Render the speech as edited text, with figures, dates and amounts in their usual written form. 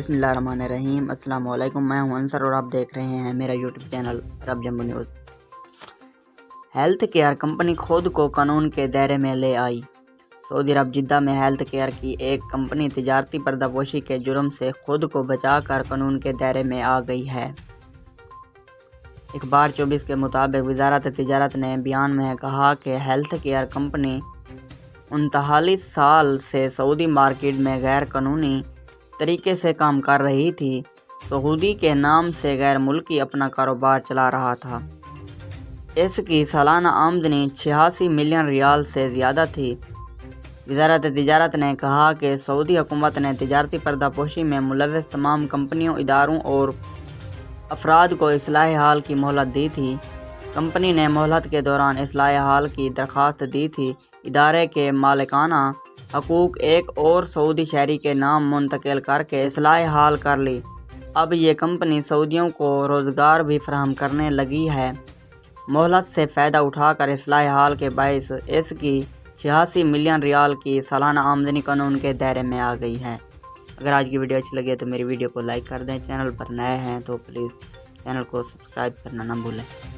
بسم اللہ الرحمن الرحیم۔ السلام علیکم، میں ہوں انصر اور آپ دیکھ رہے ہیں میرا یوٹیوب چینل عرب جمبو نیوز۔ ہیلتھ کیئر کمپنی خود کو قانون کے دائرے میں لے آئی۔ سعودی عرب جدہ میں ہیلتھ کیئر کی ایک کمپنی تجارتی پردہ پوشی کے جرم سے خود کو بچا کر قانون کے دائرے میں آ گئی ہے۔ اخبار 24 کے مطابق وزارت تجارت نے بیان میں کہا کہ ہیلتھ کیئر کمپنی 39 سال سے سعودی مارکیٹ میں غیر قانونی طریقے سے کام کر رہی تھی، سعودی کے نام سے غیر ملکی اپنا کاروبار چلا رہا تھا۔ اس کی سالانہ آمدنی 86 ملین ریال سے زیادہ تھی۔ وزارت تجارت نے کہا کہ سعودی حکومت نے تجارتی پردہ پوشی میں ملوث تمام کمپنیوں، اداروں اور افراد کو اصلاح حال کی مہلت دی تھی۔ کمپنی نے مہلت کے دوران اصلاح حال کی درخواست دی تھی۔ ادارے کے مالکانہ حقوق ایک اور سعودی شہری کے نام منتقل کر کے اصلاح حال کر لی۔ اب یہ کمپنی سعودیوں کو روزگار بھی فراہم کرنے لگی ہے۔ مہلت سے فائدہ اٹھا کر اصلاح حال کے باعث اس کی 86 ملین ریال کی سالانہ آمدنی قانون کے دائرے میں آ گئی ہے۔ اگر آج کی ویڈیو اچھی لگے تو میری ویڈیو کو لائک کر دیں۔ چینل پر نئے ہیں تو پلیز چینل کو سبسکرائب کرنا نہ بھولیں۔